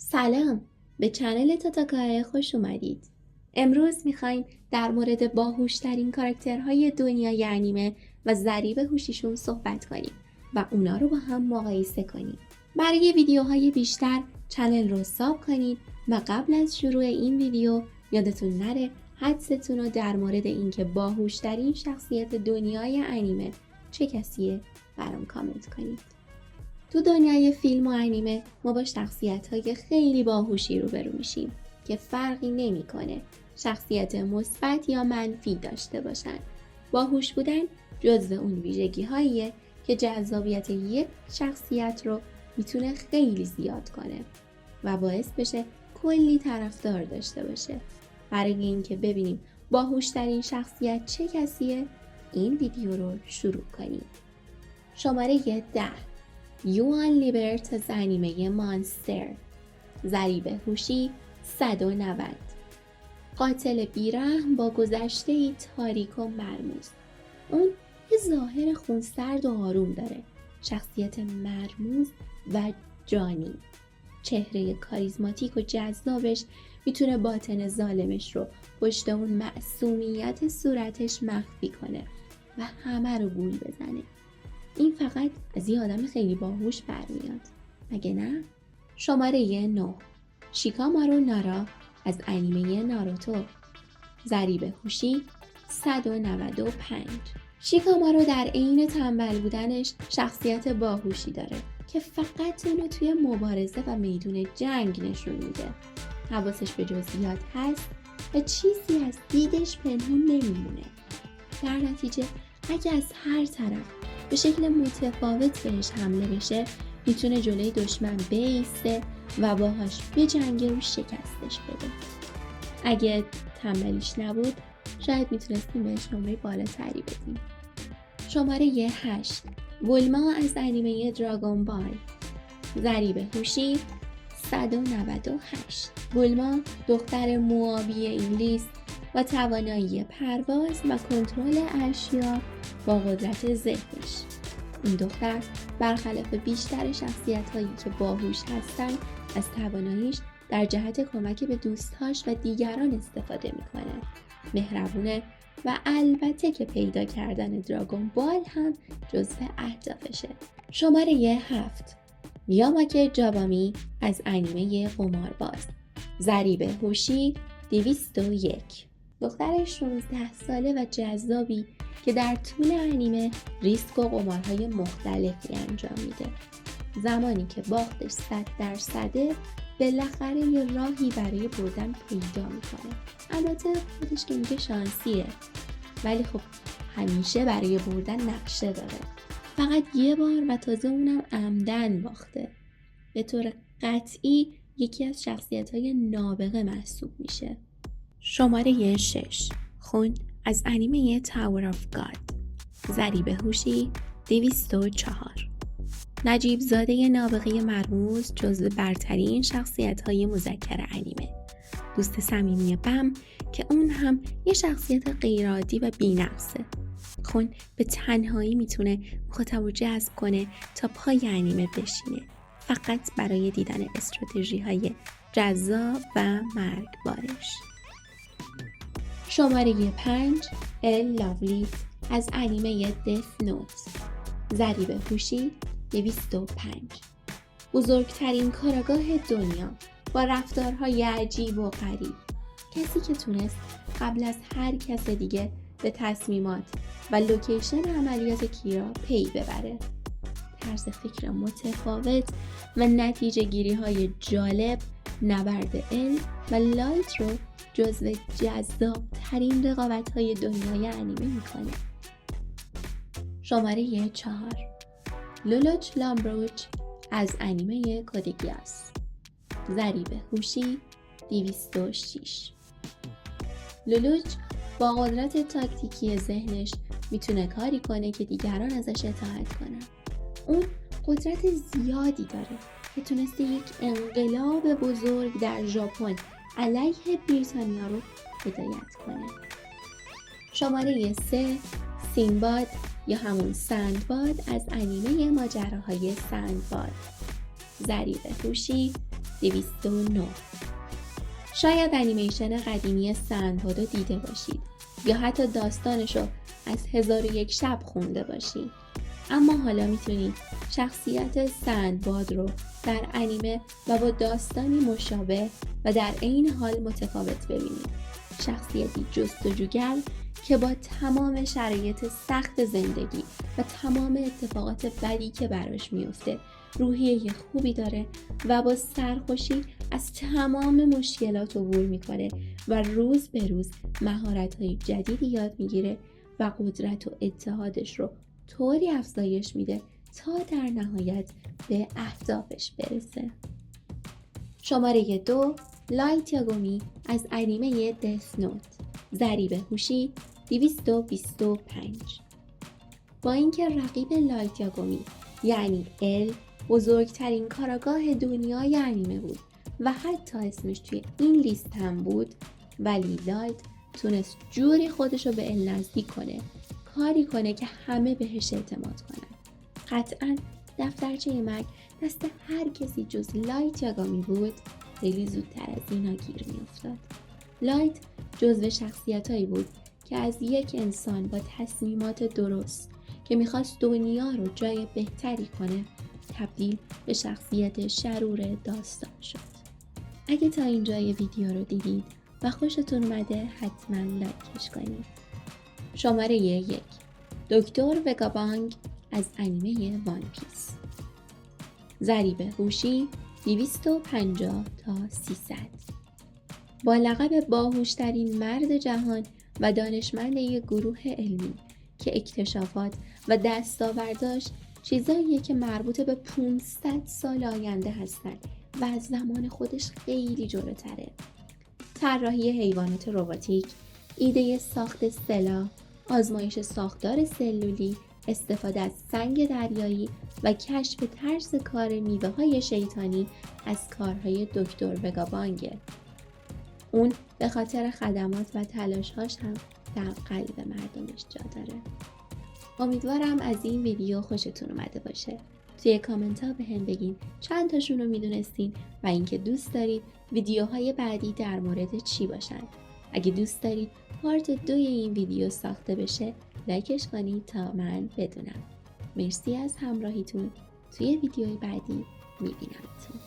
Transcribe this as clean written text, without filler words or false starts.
سلام، به چنل تاتاکای خوش اومدید. امروز میخوایم در مورد باهوشترین کاراکترهای دنیای انیمه و ضریب هوشیشون صحبت کنیم و اونا رو با هم مقایسه کنیم. برای ویدیوهای بیشتر چنل رو ساب کنید و قبل از شروع این ویدیو یادتون نره حدستون رو در مورد اینکه باهوشترین شخصیت دنیای انیمه چه کسیه برام کامنت کنید. تو دنیای فیلم و انیمه ما با شخصیت‌های خیلی باهوشی روبرو میشیم که فرقی نمی‌کنه شخصیت مثبت یا منفی داشته باشن. باهوش بودن جزو اون ویژگی‌هاییه که جذابیت یک شخصیت رو میتونه خیلی زیاد کنه و باعث بشه کلی طرفدار داشته باشه. برای اینکه ببینیم باهوشترین شخصیت چه کسیه، این ویدیو رو شروع کنیم. شماره 10 یوان لیبرت از انیمه مانستر. ضریب هوشی 190. قاتل بیرحم با گذشته‌ای تاریک و مرموز. اون یه ظاهر خونسرد و آروم داره. شخصیت مرموز و جانی. چهره کاریزماتیک و جذابش میتونه باطن ظالمش رو پشت اون معصومیت صورتش مخفی کنه و همه رو گول بزنه. این فقط از یه آدم خیلی باهوش برمیاد، مگه نه؟ شماره 9 شیکامارو نارا از انیمه ناروتو. ضریب هوشی 195. شیکامارو در عین تنبل بودنش شخصیت باهوشی داره که فقط اونو توی مبارزه و میدون جنگ نشون میده. حواسش به جزئیات هست و چیزی از دیدش پنهون نمیمونه. در نتیجه اگه از هر طرف به شکل متفاوت بهش حمله بشه میتونه جلوی دشمن بایسته و باهاش بجنگه و شکستش بده. اگه تنبلیش نبود شاید میتونستیم بهش نمره بالاتری بدیم. شماره 8 بولما از انیمه دراگون بال. ضریب هوشی 198. بولما دختر موآبی انگلیس و توانایی پرواز و کنترل اشیا با قدرت ذهنش. این دختر برخلاف بیشتر شخصیت‌هایی که باهوش هستن از تواناییش در جهت کمک به دوستاش و دیگران استفاده میکنه. مهربونه و البته که پیدا کردن دراگون بال هم جزو اهدافشه. شماره 7 یاماکه جابامی از انیمه قمارباز. ضریب هوشی 201. دختر 16 ساله و جذابی که در طول انیمه ریسک و قمارهای مختلفی انجام میده. زمانی که باختش 100% بالاخره یه راهی برای بردن پیدا میکنه. البته خودش که میگه شانسیه، ولی خب همیشه برای بردن نقشه داره. فقط یه بار و تازه اونم عمدن باخته. به طور قطعی یکی از شخصیت‌های نابغه محسوب میشه. شماره 6 خون از انیمه تاور آف گاد. ضریب هوشی 204. نجیب زاده نابغه مرموز جزو برترین شخصیت‌های مذکر انیمه. دوست صمیمی بم که اون هم یه شخصیت غیرعادی و بی‌نقصه. خون به تنهایی میتونه مخاطب رو جذب کنه تا پای انیمه بشینه، فقط برای دیدن استراتژی‌های جذاب و مرگبارش. شماره 5 ال لاولی از انیمه دث نوت. ضریب هوشی 205. بزرگترین کاراگاه دنیا با رفتارهای عجیب و غریب. کسی که تونست قبل از هر کس دیگه به تصمیمات و لوکیشن عملیات کیرا پی ببره. طرز فکر متفاوت و نتیجه گیری های جالب نبرد ال و لایت رو جزو جذاب ترین رقابت های دنیای انیمه میکنه. شماره 4 لولوچ لامبروچ از انیمه کودگیاس. ضریب هوشی 206. لولوچ با قدرت تاکتیکی ذهنش میتونه کاری کنه که دیگران ازش اطاعت کنن. اون قدرت زیادی داره که تونسته یک انقلاب بزرگ در ژاپن علیه بریتانیا رو هدایت کنه. شماره 3 سینباد یا همون سندباد از انیمه ماجراهای سندباد. ضریب هوشی 209. شاید انیمیشن قدیمی سندباد رو دیده باشید یا حتی داستانشو از 1001 شب خونده باشید، اما حالا میتونید شخصیت سندباد رو در انیمه و با داستانی مشابه و در عین حال متفاوت ببینید. شخصیتی جستجوگر که با تمام شرایط سخت زندگی و تمام اتفاقات بدی که براش میفته روحیه خوبی داره و با سرخوشی از تمام مشکلات عبور میکنه و روز به روز مهارت‌های جدیدی یاد میگیره و قدرت و اتحادش رو طوری افزایش میده تا در نهایت به اهدافش برسه. شماره 2 لایت یاگومی از انیمه دث نوت. ضریب هوشی 225. با اینکه رقیب لایت یاگومی یعنی ال بزرگترین کاراگاه دنیای انیمه بود و حتی اسمش توی این لیست هم بود، ولی لایت تونست جوری خودشو به ال نزدیک کنه، کاری کنه که همه بهش اعتماد کنن. قطعاً دفترچه مرگ دست هر کسی جز لایت یاگامی بود خیلی زودتر از اینا گیر میافتاد. لایت جزو شخصیتایی بود که از یک انسان با تصمیمات درست که میخواست دنیا رو جای بهتری کنه تبدیل به شخصیت شرور داستان شد. اگه تا اینجای ویدیو رو دیدید و خوشتون اومده حتما لایکش کنید. شماره 1 دکتر وگابانگ از انیمه وان پیس. ضریب هوشی 250 تا 300. با لقب باهوشترین مرد جهان و دانشمند یک گروه علمی که اکتشافات و دستاورداش چیزاییه که مربوط به 500 سال آینده هستن و از زمان خودش خیلی جلوتره. طراحی حیوانات رباتیک، ایده ساخت سلاح، آزمایش ساختار سلولی، استفاده از سنگ دریایی و کشف طرز کار میوه‌های شیطانی از کارهای دکتر وگابانگه. اون به خاطر خدمات و تلاش‌هاش هم در قلب مردمش جا داره. امیدوارم از این ویدیو خوشتون اومده باشه. توی کامنت ها به هم بگین چند تاشون رو میدونستین و اینکه دوست دارید ویدیوهای بعدی در مورد چی باشن. اگه دوست دارید پارت 2 این ویدیو ساخته بشه لایکش کنید تا من بدونم. مرسی از همراهیتون. توی ویدیوی بعدی میبینمتون.